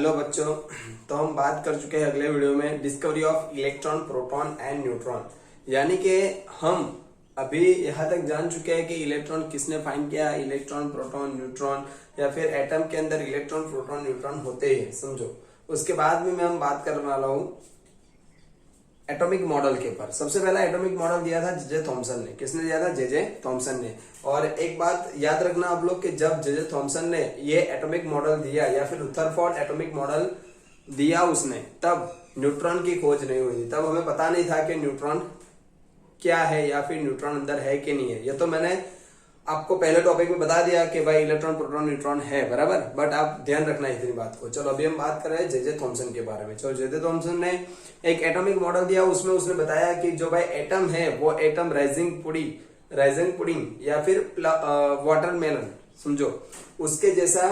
Hello बच्चों। तो हम बात कर चुके हैं अगले वीडियो में discovery of electron, proton and neutron. यानी कि हम अभी यहाँ तक जान चुके हैं कि इलेक्ट्रॉन किसने फाइंड किया, इलेक्ट्रॉन, प्रोटॉन, न्यूट्रॉन, या फिर एटम के अंदर इलेक्ट्रॉन, प्रोटॉन, न्यूट्रॉन होते ही समझो। उसके बाद में मैं हम बात करने वाला हूँ एटॉमिक मॉडल के ऊपर। सबसे पहला एटॉमिक मॉडल दिया था जे थॉमसन ने। किसने दिया था? जे थॉमसन ने। और एक बात याद रखना आप लोग कि जब जे थॉमसन ने ये एटॉमिक मॉडल दिया या फिर रुथरफोर्ड एटॉमिक मॉडल दिया उसने, तब न्यूट्रॉन की खोज नहीं हुई थी। तब हमें पता नहीं था कि न्यूट्रॉन क्या है या फिर न्यूट्रॉन अंदर है कि नहीं है। ये तो मैंने आपको पहले टॉपिक में बता दिया कि भाई इलेक्ट्रॉन, प्रोटॉन, न्यूट्रॉन है, बराबर। बट आप ध्यान रखना इतनी बात को। चलो अभी हम बात कर रहे हैं जे थॉमसन के बारे में। चलो जे थॉमसन ने एक एटॉमिक मॉडल दिया, उसमें उसने बताया कि जो भाई एटम है वो एटम राइजिंग पुडिंग या फिर वाटरमेलन समझो, उसके जैसा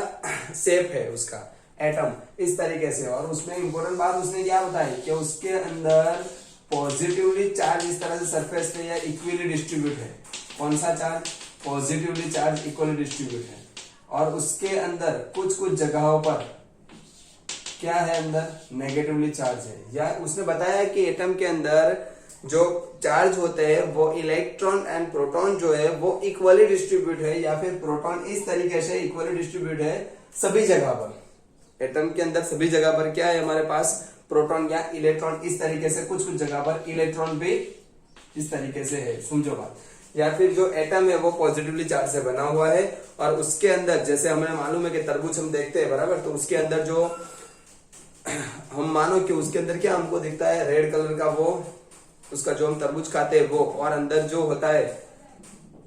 शेप है उसका एटम, इस तरीके से। और उसमें इंपॉर्टेंट बात उसने क्या बताई कि उसके अंदर पॉजिटिवली चार्ज इस तरह से सरफेस पे या इक्वली डिस्ट्रीब्यूट है। कौन सा charge? Positively charge equally distribute है। और उसके अंदर कुछ कुछ जगहों पर क्या है? अंदर नेगेटिवली चार्ज है। या उसने बताया कि एटम के अंदर जो चार्ज होते हैं वो इलेक्ट्रॉन एंड प्रोटॉन जो है वो इक्वली डिस्ट्रीब्यूट है, या फिर प्रोटॉन इस तरीके से इक्वली डिस्ट्रीब्यूट है सभी जगह पर। एटम के अंदर सभी जगह पर क्या है हमारे पास? प्रोटॉन या इलेक्ट्रॉन इस तरीके से, कुछ कुछ जगह पर इलेक्ट्रॉन भी इस तरीके से है, समझो बात। या फिर जो एटम है वो पॉजिटिवली चार्ज से बना हुआ है और उसके अंदर जैसे हमें मालूम है कि तरबूज हम देखते हैं, बराबर। तो उसके अंदर जो हम मानो कि उसके अंदर क्या हमको दिखता है? रेड कलर का वो उसका जो हम तरबूज खाते हैं वो, और अंदर जो होता है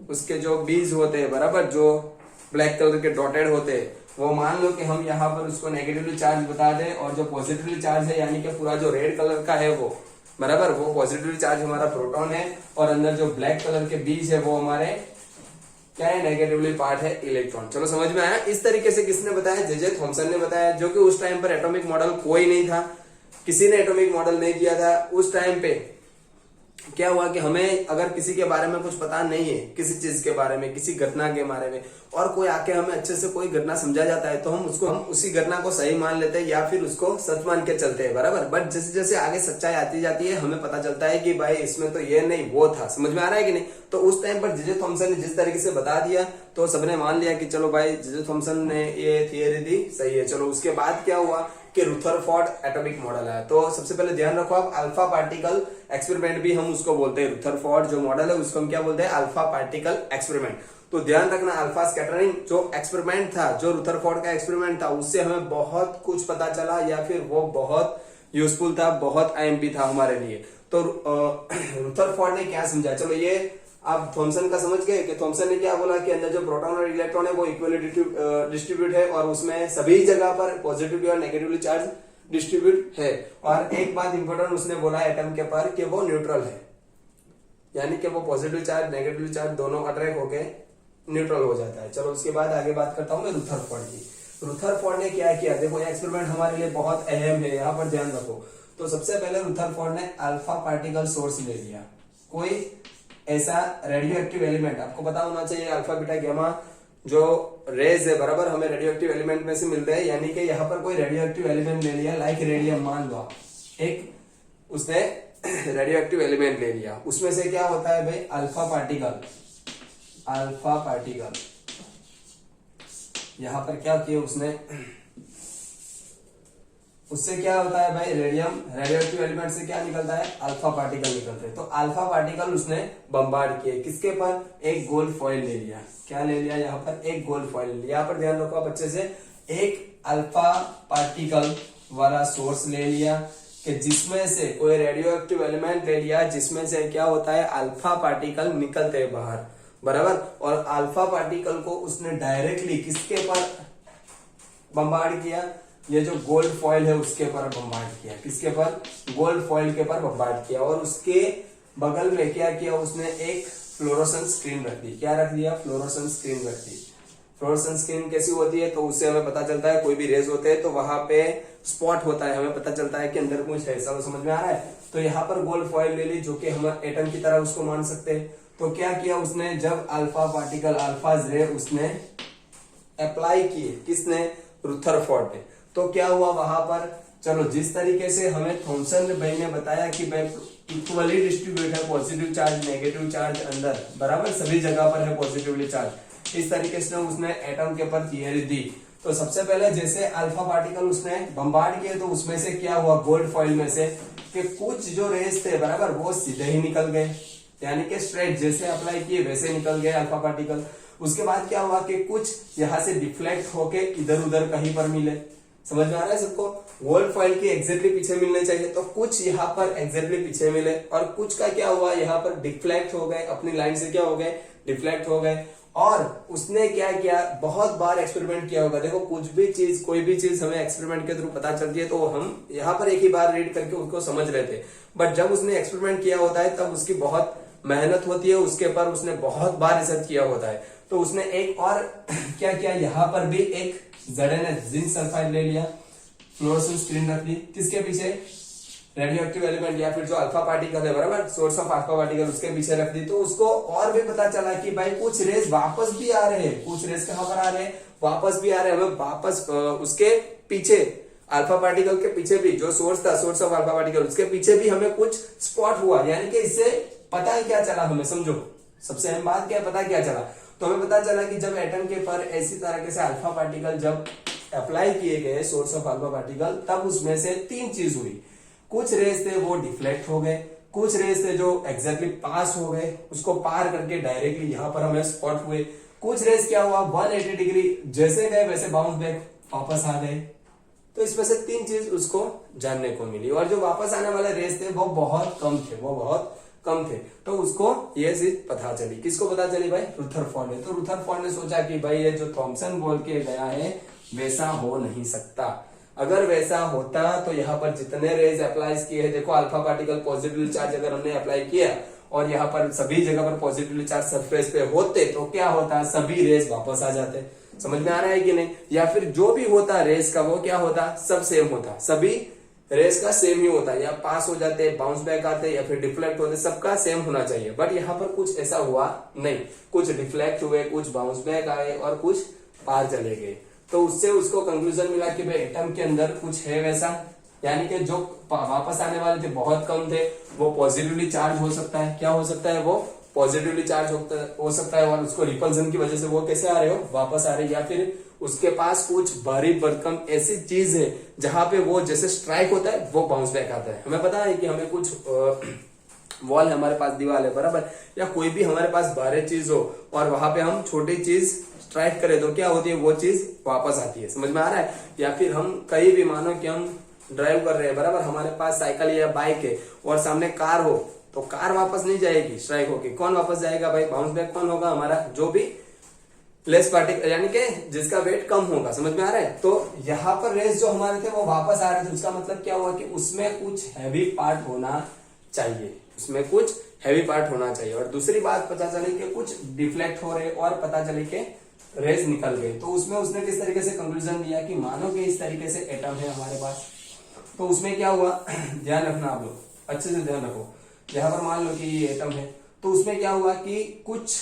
उसके जो बीज होते हैं, बराबर, जो ब्लैक कलर के डॉटेड होते हैं, वो मान लो कि हम यहाँ पर उसको नेगेटिवली चार्ज बता दें, और जो पॉजिटिवली चार्ज है यानी कि पूरा जो रेड कलर का है वो, बराबर, वो पॉजिटिवली चार्ज हमारा प्रोटॉन है, और अंदर जो ब्लैक कलर के बीज है वो हमारे क्या है? नेगेटिवली पार्ट है इलेक्ट्रॉन। चलो समझ में आया? इस तरीके से किसने बताया? जे थॉमसन ने बताया, जो कि उस टाइम पर एटॉमिक मॉडल कोई नहीं था, किसी ने एटॉमिक मॉडल नहीं किया था। उस टाइम पे क्या हुआ कि हमें अगर किसी के बारे में कुछ पता नहीं है, किसी चीज के बारे में, किसी घटना के बारे में, और कोई आके हमें अच्छे से कोई घटना समझा जाता है, तो हम उसी घटना को सही मान लेते हैं या फिर उसको सच मान के चलते हैं, बराबर। बट जैसे जैसे आगे सच्चाई आती जाती है हमें पता चलता है कि भाई इसमें तो ये नहीं वो था। समझ में आ रहा है कि नहीं? तो उस टाइम पर जे थॉमसन ने जिस तरीके से बता दिया तो सबने मान लिया कि चलो भाई जे थॉमसन ने ये थियरी दी, सही है। चलो उसके बाद क्या हुआ कि रुथरफोर्ड एटॉमिक मॉडल है। तो सबसे पहले ध्यान रखो आप, अल्फा पार्टिकल एक्सपेरिमेंट भी हम उसको बोलते हैं। रुथरफोर्ड जो मॉडल है उसको हम क्या बोलते हैं? Alpha particle experiment. तो ध्यान रखना, अल्फा स्कैटरिंग जो एक्सपेरिमेंट था, जो रुथरफोर्ड का एक्सपेरिमेंट था, उससे हमें बहुत कुछ पता चला, या फिर वो बहुत यूजफुल था, बहुत आईएमपी था हमारे लिए। तो रुथरफोर्ड ने क्या समझा? चलो ये आप थॉमसन का समझ गए कि थॉमसन ने क्या बोला कि अंदर जो प्रोटॉन और इलेक्ट्रॉन है वो इक्वली डिस्ट्रीब्यूट है, और उसमें सभी जगह पर पॉजिटिवली और नेगेटिवली चार्ज डिस्ट्रीब्यूट है। और एक बात इंपॉर्टेंट उसने बोला एटम के पर कि वो न्यूट्रल है, यानी कि वो पॉजिटिव चार्ज, नेगेटिव चार्ज दोनों अट्रैक्ट होके न्यूट्रल हो जाता है। चलो उसके बाद आगे बात करता हूं मैं रुथरफोर्ड की। रुथरफोर्ड ने क्या किया? देखो ये एक्सपेरिमेंट हमारे लिए बहुत अहम है, यहाँ पर ध्यान रखो। तो सबसे पहले रुथरफोर्ड ने अल्फा पार्टिकल सोर्स ले लिया, कोई ऐसा रेडियो एक्टिव एलिमेंट, आपको पता होना चाहिए अल्फा बीटा गामा जो रेज है, बराबर, हमें रेडियो एक्टिव एलिमेंट में से मिलते हैं। यानी कि यहाँ पर कोई रेडियो एक्टिव एलिमेंट ले लिया, लाइक रेडियम मान लो, एक उसने रेडियो एक्टिव एलिमेंट ले लिया। उसमें से क्या होता है भाई? अल्फा पार्टिकल यहां पर क्या किया उसने? उससे क्या होता है भाई? रेडियो एक्टिव एलिमेंट से क्या निकलता है? अल्फा पार्टिकल निकलते हैं। तो अल्फा पार्टिकल उसने बम्बार्ड किए, किसके पर? एक गोल्ड फॉइल ले लिया। क्या ले लिया? यहाँ पर एक गोल्ड फॉइल। यहाँ पर ध्यान रखो आप अच्छे से, एक अल्फा पार्टिकल वाला सोर्स ले लिया कि जिसमें से कोई रेडियो एक्टिव एलिमेंट ले लिया, जिसमें से क्या होता है? अल्फा पार्टिकल निकलते हैं बाहर, बराबर। और अल्फा पार्टिकल को उसने डायरेक्टली किसके पर बम्बार्ड किया? ये जो गोल्ड फॉइल है उसके पर बम्बार्ड किया। किसके पर? गोल्ड फॉइल के पर बम्बार्ड किया। और उसके बगल में क्या किया उसने? एक फ्लोरोसेंस स्क्रीन रख दी। क्या रख दिया? फ्लोरोसेंस स्क्रीन रख दी। फ्लोरोसेंस स्क्रीन कैसी होती है? तो उससे हमें पता चलता है कोई भी रेज होते हैं तो वहां पे स्पॉट होता है, हमें पता चलता है कि अंदर कुछ है। सब समझ में आ रहा है? तो यहाँ पर गोल्ड फॉइल ले ली, जो कि हम एटम की तरह उसको मान सकते हैं। तो क्या किया उसने? जब अल्फा पार्टिकल, अल्फा रे उसने अप्लाई किए, किसने? रुथरफोर्ड ने। तो क्या हुआ वहां पर, चलो जिस तरीके से हमें थॉमसन भाई ने बताया कि भाई इक्वली डिस्ट्रीब्यूट है पॉजिटिव चार्ज नेगेटिव चार्ज अंदर, बराबर सभी जगह पर है पॉजिटिवली चार्ज, इस तरीके से उसने एटम के ऊपर थियरी दी। तो सबसे पहले जैसे अल्फा पार्टिकल उसने बम्बार्ड किए तो उसमें से क्या हुआ, गोल्ड फॉइल में से कि कुछ जो रेस थे बराबर वो सीधे ही निकल गए, यानी कि स्ट्रेट जैसे अप्लाई किए वैसे निकल गए अल्फा पार्टिकल। उसके बाद क्या हुआ कि कुछ यहाँ से डिफ्लेक्ट होके इधर उधर कहीं पर मिले, समझ में आ रहा है सबको, गोल्ड फॉइल के एग्जैक्टली पीछे मिलने चाहिए, तो कुछ यहाँ पर एग्जैक्टली पीछे मिले और कुछ का क्या हुआ यहाँ पर डिफ्लेक्ट हो गए, अपनी लाइन से क्या हो गए, डिफ्लेक्ट हो गए। और उसने क्या किया, बहुत बार एक्सपेरिमेंट किया होगा, देखो कुछ भी चीज कोई भी चीज हमें एक्सपेरिमेंट के थ्रू पता चलती है तो हम यहाँ पर एक ही बार रीड करके उसको समझ लेते, बट जब उसने एक्सपेरिमेंट किया होता है तब उसकी बहुत मेहनत होती है, उसके ऊपर उसने बहुत बार रिसर्च किया होता है। तो उसने एक और क्या किया, यहाँ पर भी एक ZnH जिंक सल्फाइड ले लिया, फ्लोरोसेंट स्क्रीन रख ली, किसके पीछे, रेडियो एक्टिव एलिमेंट या फिर जो अल्फा पार्टिकल है बराबर, सोर्स ऑफ अल्फा पार्टिकल उसके पीछे रख दी। तो उसको और भी पता चला कि भाई कुछ रेस वापस भी आ रहे हैं, कुछ रेस कहां पर आ रहे हैं, वापस भी आ रहे हैं, हमें वापस उसके पीछे अल्फा पार्टिकल के पीछे भी जो सोर्स था, सोर्स ऑफ अल्फा पार्टिकल उसके पीछे भी हमें कुछ स्पॉट हुआ, यानी कि इससे पता है क्या चला हमें, समझो सबसे अहम बात क्या है, पता क्या चला, तो हमें पता चला कि जब एटम के पर ऐसी तरह से अल्फा पार्टिकल जब अप्लाई किए गए सोर्स ऑफ अल्फा पार्टिकल, तब उसमें से तीन चीज हुई, कुछ रेस थे वो डिफ्लेक्ट हो गए, कुछ रेस थे जो एग्जैक्टली पास हो गए, उसको पार करके डायरेक्टली यहां पर हमें स्पॉट हुए, कुछ रेस क्या हुआ 180 डिग्री जैसे गए वैसे बाउंस बैक वापस आ गए। तो इसमें से तीन चीज उसको जानने को मिली, और जो वापस आने वाले रेस थे वो बहुत कम थे, वो बहुत कम थे, तो उसको ये चीज पता चली, किसको पता चली भाई, रुथरफोर्ड ने। तो रुथरफोर्ड ने सोचा कि भाई ये जो थॉमसन बोल के गया है वैसा हो नहीं सकता, अगर वैसा होता तो यहाँ पर जितने रेज अप्लाई किए हैं, देखो अल्फा पार्टिकल पॉजिटिवली चार्ज अगर हमने अप्लाई किया और यहाँ पर सभी जगह पर पॉजिटिवली चार्ज सरफेस पे होते तो क्या होता, सभी रेज वापस आ जाते, समझ में आ रहा है कि नहीं, या फिर जो भी होता रेस का वो क्या होता, सब सेम होता, सभी रेस का सेम ही होता, या पास हो जाते, बाउंस बैक आते या फिर डिफ्लेक्ट होते, सबका सेम होना चाहिए, बट यहाँ पर कुछ ऐसा हुआ नहीं, कुछ डिफ्लेक्ट हुए, कुछ बाउंस बैक आए और कुछ पार चले गए। तो उससे उसको कंक्लूजन मिला कि भाई एटम के अंदर कुछ है वैसा, यानी कि जो वापस आने वाले थे बहुत कम थे, वो पॉजिटिवली चार्ज हो सकता है, क्या हो सकता है, वो पॉजिटिवली चार्ज हो सकता है, और उसको रिपल्सन की वजह से वो कैसे आ रहे हो, वापस आ रहे, या फिर उसके पास कुछ भारी भरकम ऐसी चीज है जहां पे वो जैसे स्ट्राइक होता है वो बाउंस बैक आता है। हमें पता है कि हमें कुछ वॉल है, हमारे पास दीवार है बराबर, या कोई भी हमारे पास भारी चीज हो और वहां पे हम छोटी चीज स्ट्राइक करें तो क्या होती है, वो चीज वापस आती है, समझ में आ रहा है। या फिर हम कहीं भी मानो कि हम ड्राइव कर रहे हैं बराबर, हमारे पास साइकिल या बाइक है और सामने कार हो, तो कार वापस नहीं जाएगी स्ट्राइक होके, कौन वापस जाएगा भाई, बाउंस बैक कौन होगा, हमारा जो भी लेस पार्टिकल, यानी कि जिसका वेट कम होगा, समझ में आ रहा है। तो यहाँ पर रेस जो हमारे थे वो वापस आ रहे थे, उसका मतलब क्या हुआ कि उसमें कुछ हैवी पार्ट होना चाहिए, उसमें कुछ हैवी पार्ट होना चाहिए। और दूसरी बात पता चली कि कुछ डिफ्लेक्ट हो रहे और पता चली कि रेस निकल गए। तो उसमें उसने किस तरीके से कंक्लूजन दिया कि मानो कि इस तरीके से एटम है हमारे पास, तो उसमें क्या हुआ ध्यान रखना आप लोग, अच्छे से ध्यान रखो, यहाँ पर मान लो कि ये एटम है, तो उसमें क्या हुआ कि कुछ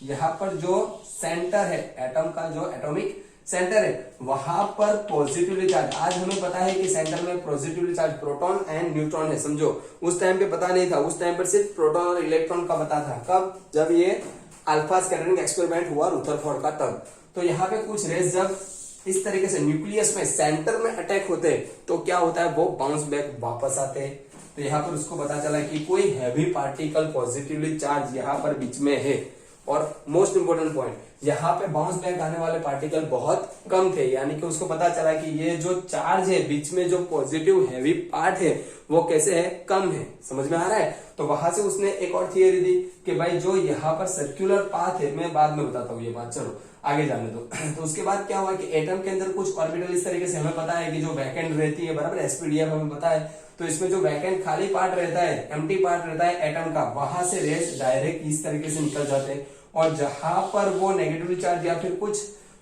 यहाँ पर जो सेंटर है एटम का, जो एटॉमिक सेंटर है वहां पर पॉजिटिवली चार्ज, आज हमें पता है कि सेंटर में positively charge proton and neutron है, समझो उस टाइम पे पता नहीं था, उस टाइम पर सिर्फ प्रोटॉन और इलेक्ट्रॉन का पता था, कब, जब ये अल्फा स्कैटरिंग एक्सपेरिमेंट हुआ रुथरफोर्ड का तब। तो यहाँ पे कुछ रेस जब इस तरीके से न्यूक्लियस में सेंटर में अटैक होते तो क्या होता है, वो बाउंस बैक वापस आते हैं। तो यहाँ पर उसको पता चला कि कोई हैवी पार्टिकल पॉजिटिवली चार्ज यहाँ पर बीच में है, और मोस्ट इंपोर्टेंट पॉइंट, यहाँ पे बाउंस बैक आने वाले पार्टिकल बहुत कम थे, यानी कि उसको पता चला कि ये जो चार्ज है बीच में, जो पॉजिटिव हैवी पार्ट है वो कैसे है, कम है, समझ में आ रहा है। तो वहां से उसने एक और थियरी दी कि भाई जो यहाँ पर सर्कुलर पाथ है, मैं बाद में बताता हूँ ये बात, चलो आगे जाने दो। तो उसके बाद क्या हुआ कि एटम के अंदर कुछ ऑर्बिटल इस तरीके से, हमें पता है कि जो वैकेंट रहती है बराबर, एसपीडीएफ हमें पता है, तो इसमें जो वैकेंट खाली पार्ट रहता है, एम्प्टी पार्ट रहता है एटम का, वहां से रेस डायरेक्ट इस तरीके से निकल जाते हैं, और जहां पर वो नेगेटिवली चार्ज या फिर कुछ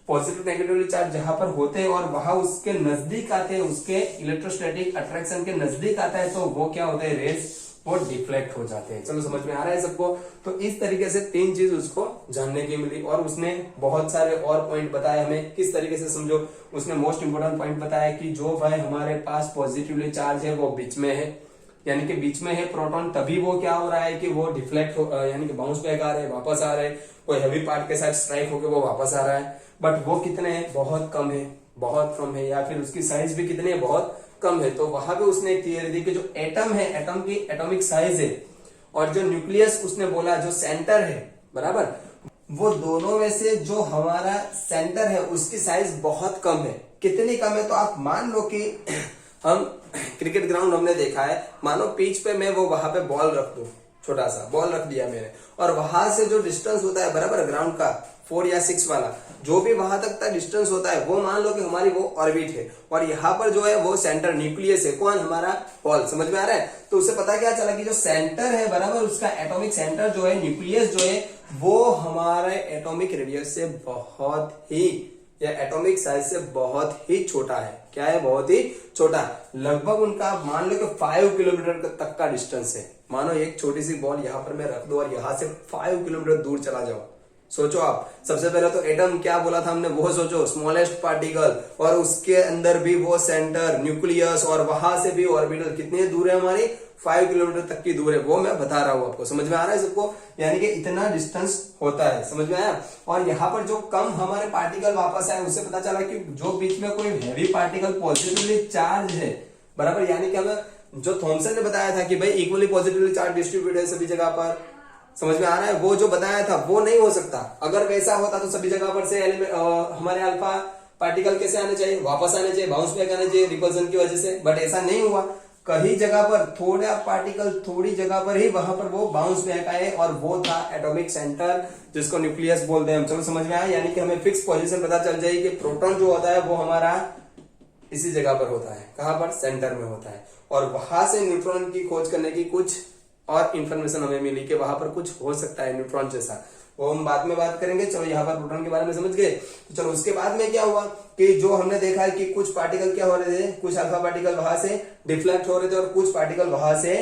पॉजिटिव नेगेटिवली चार्ज जहां पर होते हैं और वहां उसके नजदीक आते हैं, उसके इलेक्ट्रोस्टैटिक अट्रैक्शन के नजदीक आता है, तो वो क्या होता है, रेस वो डिफ्लेक्ट हो जाते हैं। चलो समझ में आ रहा है सबको। तो इस तरीके से 3 चीज उसको जानने की मिली और उसने बहुत सारे और पॉइंट बताए हमें किस तरीके से समझो। उसने मोस्ट इंपोर्टेंट पॉइंट बताया कि जो भाई हमारे पास पॉजिटिवली चार्ज है वो बीच में है, यानी कि बीच में है प्रोटॉन, तभी वो क्या हो रहा है कि वो डिफ्लेक्ट हो, यानी कि बाउंस बैक आ रहे हैं, वापस आ रहे हैं, कोई हैवी पार्ट के साथ स्ट्राइक होकर वो वापस आ रहा है। बट वो कितने हैं, बहुत कम है, बहुत कम है, या फिर उसकी साइज भी कितनी है, बहुत कम है। तो वहां पे उसने एक थियरी दी कि जो एटम है, एटम की एटॉमिक साइज है और जो न्यूक्लियस उसने बोला जो सेंटर है, बराबर, वो दोनों में से जो हमारा सेंटर है उसकी साइज बहुत कम है। कितनी कम है, तो आप मान लो कि हम क्रिकेट ग्राउंड हमने देखा है, मानो पिच पे मैं वो वहां पे बॉल रख दूं, छोटा सा बॉल रख दिया मैंने, और वहां से जो डिस्टेंस होता है बराबर ग्राउंड का 4 या 6 वाला, जो भी वहां तक का डिस्टेंस होता है वो मान लो कि हमारी वो ऑर्बिट है, और यहाँ पर जो है वो सेंटर न्यूक्लियस है, कौन, हमारा बॉल। समझ में आ रहा है। तो उससे पता क्या चला कि जो सेंटर है बराबर, उसका एटॉमिक सेंटर जो है, न्यूक्लियस जो है, वो हमारे एटॉमिक रेडियस से बहुत ही, या एटॉमिक साइज से बहुत ही छोटा है। क्या है, बहुत ही छोटा। लगभग उनका मान लो कि 5 किलोमीटर तक का डिस्टेंस है। मानो एक छोटी सी बॉल यहाँ पर मैं रख दूं और यहाँ से 5 किलोमीटर दूर चला जाओ। सोचो आप, सबसे पहले तो एटम क्या बोला था हमने, वो सोचो, स्मॉलेस्ट पार्टिकल, और उसके अंदर भी वो सेंटर न्यूक्लियस, और वहां से भी ऑर्बिटल, कितनी दूर है हमारी, 5 किलोमीटर तक की दूर है। वो मैं बता रहा हूं आपको, समझ में आ रहा है सबको, यानी कि इतना डिस्टेंस होता है। समझ में आया। और यहाँ पर जो कम हमारे पार्टिकल वापस आए, उससे पता चला कि जो बीच में कोई हैवी पार्टिकल पॉजिटिवली चार्ज है, बराबर, यानी कि हमें जो थॉमसन ने बताया था कि भाई इक्वली पॉजिटिवली चार्ज डिस्ट्रीब्यूट है सभी जगह पर, समझ में आ रहा है, वो जो बताया था वो नहीं हो सकता। अगर वैसा होता तो सभी जगह पर से हमारे अल्फा पार्टिकल कैसे आने चाहिए, वापस आने चाहिए, बाउंस बैक आने चाहिए रिपल्जन की वजह से, बट ऐसा नहीं हुआ। कहीं जगह पर थोड़ा पार्टिकल थोड़ी जगह पर ही वहां पर वो बाउंस बैक आए, और वो था एटॉमिक सेंटर, जिसको न्यूक्लियस बोलते हैं हम। चलो समझ में आया, यानी कि हमें फिक्स पोजीशन पता चल जाए कि प्रोटॉन जो होता है वो हमारा इसी जगह पर होता है, कहां पर, सेंटर में होता है। और वहां से न्यूट्रॉन की खोज करने की कुछ और इंफॉर्मेशन हमें मिली कि वहां पर कुछ हो सकता है न्यूट्रॉन जैसा, वो हम बाद में बात करेंगे। चलो यहाँ पर प्रोटॉन के बारे में समझ गए। तो चलो उसके बाद में क्या हुआ कि जो हमने देखा है कि कुछ पार्टिकल क्या हो रहे थे, कुछ अल्फा पार्टिकल वहां से डिफ्लेक्ट हो रहे थे और कुछ पार्टिकल वहां से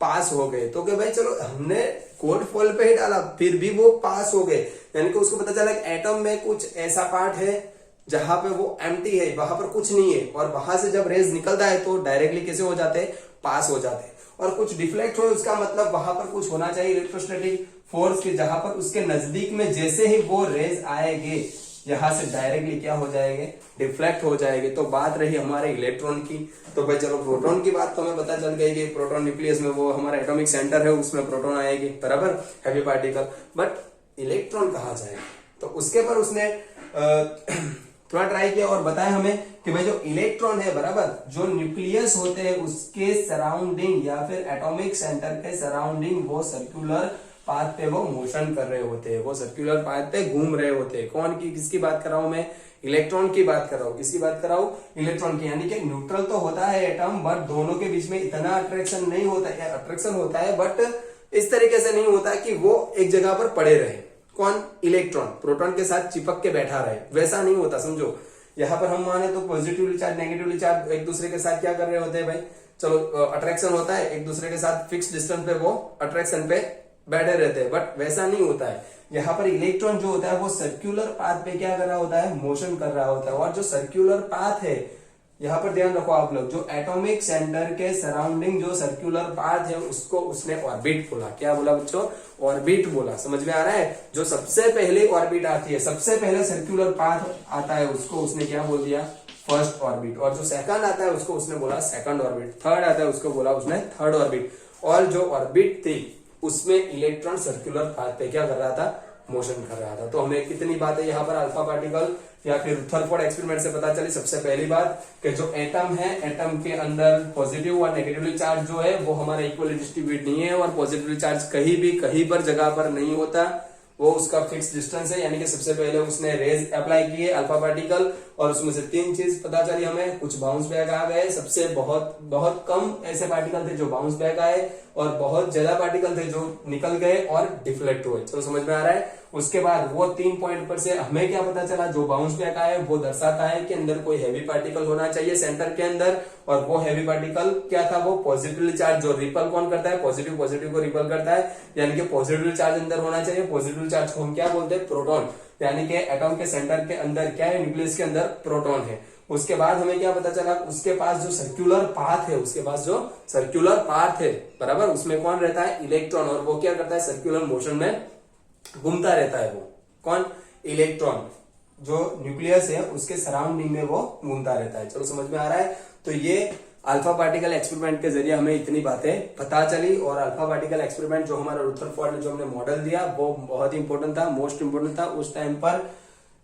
पास हो गए। तो क्या भाई, चलो हमने कोड फॉल पे ही डाला, फिर भी वो पास हो गए, यानी कि उसको पता चला कि एटम में कुछ ऐसा पार्ट है जहां पे वो एम्प्टी है, वहां पर कुछ नहीं है, और वहां से जब रेज निकलता है तो डायरेक्टली कैसे हो जाते हैं, पास हो जाते हैं। और कुछ डिफ्लेक्ट हुए, उसका मतलब वहां पर कुछ होना चाहिए इलेक्ट्रोस्टैटिक फोर्स के, जहां पर उसके नजदीक में जैसे ही वो रेज आएंगे यहां से डायरेक्टली क्या हो जाएंगे, डिफ्लेक्ट हो जाएंगे। तो बात रही हमारे इलेक्ट्रॉन की। तो भाई चलो प्रोटॉन की बात तो हमें पता चल गई कि प्रोटॉन न्यूक्लियस में वो हमारा एटॉमिक सेंटर है, उसमें प्रोटॉन आएगी, बराबर, हैवी पार्टिकल। बट इलेक्ट्रॉन कहाँ जाएगा, तो उसके पर उसने थोड़ा ट्राई किया और बताया हमें कि भाई जो इलेक्ट्रॉन है, बराबर, जो न्यूक्लियस होते हैं उसके सराउंडिंग या फिर एटॉमिक सेंटर के सराउंडिंग वो सर्कुलर पाथ पे वो मोशन कर रहे होते हैं, वो सर्कुलर पाथ पे घूम रहे होते हैं। कौन की, किसकी बात कर रहा हूं मैं, इलेक्ट्रॉन की बात कर रहा हूं। किसकी बात कर रहा हूं, इलेक्ट्रॉन की। यानी कि न्यूट्रल तो होता है एटम, बट दोनों के बीच में इतना अट्रैक्शन नहीं होता है, अट्रैक्शन होता है बट इस तरीके से नहीं होता कि वो एक जगह पर पड़े रहे। कौन, इलेक्ट्रॉन प्रोटॉन के साथ चिपक के बैठा रहे, वैसा नहीं होता। समझो यहाँ पर हम माने तो पॉजिटिवली चार्ज नेगेटिवली चार्ज एक दूसरे के साथ क्या कर रहे होते हैं भाई, चलो अट्रैक्शन होता है, एक दूसरे के साथ फिक्स डिस्टेंस पे वो अट्रैक्शन पे बैठे रहते हैं, बट वैसा नहीं होता है। यहाँ पर इलेक्ट्रॉन जो होता है वो सर्क्यूलर पाथ पे क्या कर रहा होता है, मोशन कर रहा होता है। और जो सर्क्यूलर पाथ है, यहाँ पर ध्यान रखो आप लोग, जो एटॉमिक सेंटर के सराउंडिंग जो सर्क्यूलर पाथ है उसको उसने ऑर्बिट बोला। क्या बोला बच्चों, ऑर्बिट बोला। समझ में आ रहा है। जो सबसे पहले ऑर्बिट आती है, सबसे पहले सर्क्यूलर पाथ आता है, उसको उसने क्या बोल दिया, फर्स्ट ऑर्बिट। और जो सेकंड आता है उसको उसने बोला सेकंड ऑर्बिट। थर्ड आता है उसको बोला उसने थर्ड ऑर्बिट। और जो ऑर्बिट थी उसमें इलेक्ट्रॉन सर्क्यूलर पाथ पे क्या कर रहा था, मोशन कर रहा था। तो हमें कितनी बातें यहाँ पर अल्फा पार्टिकल या फिर रदरफोर्ड एक्सपेरिमेंट से पता चली। सबसे पहली बात कि जो एटम है, एटम के अंदर पॉजिटिव और नेगेटिवली चार्ज जो है वो हमारा इक्वली डिस्ट्रीब्यूट नहीं है, और पॉजिटिवली चार्ज कहीं पर जगह पर नहीं होता, वो उसका फिक्स डिस्टेंस है। यानी कि सबसे पहले उसने रेज अप्लाई किए अल्फा पार्टिकल, और उसमें से 3 चीज पता चली हमें। कुछ बाउंस बैक आ गए, सबसे बहुत बहुत कम ऐसे पार्टिकल थे जो बाउंस बैक आए, और बहुत ज्यादा पार्टिकल थे जो निकल गए और डिफ्लेक्ट हुए। चलो समझ में आ रहा है। उसके बाद वो 3 पॉइंट पर से हमें क्या पता चला, जो बाउंस बैक आए वो दर्शाता है कि अंदर कोई हैवी पार्टिकल होना चाहिए सेंटर के अंदर, और वो हैवी पार्टिकल क्या था, वो पॉजिटिवली चार्ज, जो रिपल कौन करता है, पॉजिटिव पॉजिटिव को रिपल करता है, यानी कि पॉजिटिव चार्ज अंदर होना चाहिए। पॉजिटिव चार्ज को हम क्या बोलते हैं, प्रोटॉन, यानी कि एटम के सेंटर के अंदर क्या है, न्यूक्लियस के अंदर प्रोटॉन है। उसके बाद हमें क्या पता चला, उसके पास जो सर्कुलर पाथ है, उसके पास जो सर्कुलर पाथ है बराबर, उसमें कौन रहता है, इलेक्ट्रॉन, और वो क्या करता है, सर्कुलर मोशन में घूमता रहता है। वो कौन, इलेक्ट्रॉन, जो न्यूक्लियस है उसके सराउंडिंग में वो घूमता रहता है। चलो समझ में आ रहा है। तो ये अल्फा पार्टिकल एक्सपेरिमेंट के जरिए हमें इतनी बातें पता चली, और अल्फा पार्टिकल एक्सपेरिमेंट जो हमारा रुदरफोर्ड ने जो हमने मॉडल दिया वो बहुत ही इंपॉर्टेंट था, मोस्ट इंपॉर्टेंट था। उस टाइम पर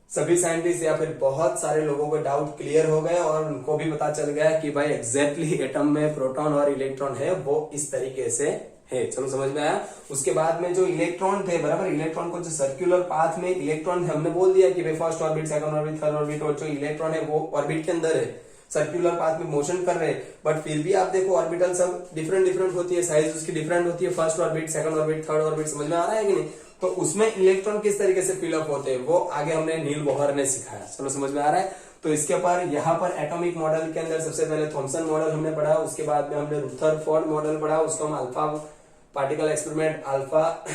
सभी साइंटिस्ट या फिर बहुत सारे लोगों को डाउट क्लियर हो गए, और उनको भी पता चल गया कि भाई एग्जैक्टली एटम में प्रोटॉन और इलेक्ट्रॉन है वो इस तरीके से है। चलो समझ में आया। उसके बाद में जो इलेक्ट्रॉन थे बराबर, इलेक्ट्रॉन को जो सर्कुलर पाथ में इलेक्ट्रॉन हमने बोल दिया कि भाई first orbit, second orbit, third orbit, और जो इलेक्ट्रॉन है वो ऑर्बिट के अंदर है, सर्कुलर पाथ में मोशन कर रहे हैं। बट फिर भी आप देखो ऑर्बिटल सब डिफरेंट डिफरेंट होती है, साइज उसकी डिफरेंट होती है, first orbit, second orbit, third orbit, समझ में आ रहा है कि नहीं। तो उसमें इलेक्ट्रॉन किस तरीके से फिलअप होते हैं वो आगे हमने नील बोहर ने सिखाया। चलो समझ में आ रहा है। तो इसके पर यहाँ पर एटॉमिक मॉडल के अंदर सबसे पहले थॉमसन मॉडल हमने पढ़ा, उसके बाद में हमने रुदरफोर्ड मॉडल पढ़ा, उसको हम alpha particle experiment, alpha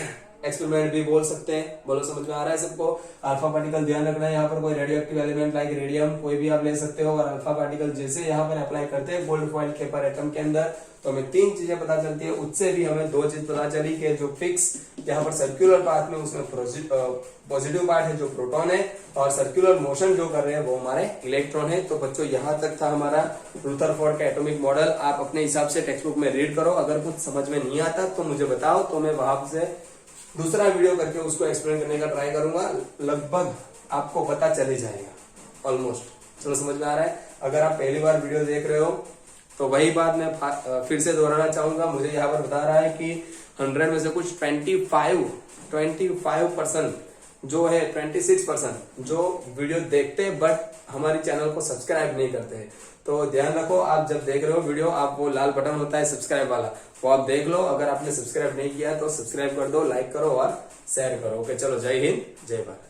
experiment भी बोल सकते हैं। बोलो समझ में आ रहा है सबको। अल्फा पार्टिकल ध्यान रखना है, यहाँ पर कोई radio active element like radium कोई भी आप ले सकते हो, और अल्फा पार्टिकल जैसे यहाँ पर अप्लाई करते हैं गोल्ड फॉइल के पर एटम के अंदर, तो हमें 3 चीजें पता चलती है। उससे भी हमें 2 चीज पता चली कि जो फिक्स यहाँ पर सर्कुलर पाथ में उसमें पॉजिटिव पार्ट है जो प्रोटॉन है, और सर्कुलर मोशन जो कर रहे हैं वो हमारे इलेक्ट्रॉन है। तो बच्चों यहाँ तक था हमारा रुदरफोर्ड का एटॉमिक मॉडल। आप अपने हिसाब से टेक्स्ट बुक में रीड करो, अगर कुछ समझ में नहीं आता तो मुझे बताओ, तो मैं वहां से दूसरा वीडियो करके उसको एक्सप्लेन करने का ट्राई करूंगा। लगभग आपको पता चले जाएगा ऑलमोस्ट। चलो समझ में आ रहा है। अगर आप पहली बार वीडियो देख रहे हो तो वही बात मैं फिर से दोहराना चाहूंगा। मुझे यहाँ पर बता रहा है कि 100 में से कुछ 25% जो है 26% जो वीडियो देखते हैं बट हमारी चैनल को सब्सक्राइब नहीं करते हैं। तो ध्यान रखो, आप जब देख रहे हो वीडियो, आप वो लाल बटन होता है सब्सक्राइब वाला, वो आप देख लो। अगर आपने सब्सक्राइब नहीं किया तो सब्सक्राइब कर दो, लाइक करो और शेयर करो। ओके, चलो जय हिंद, जय भारत।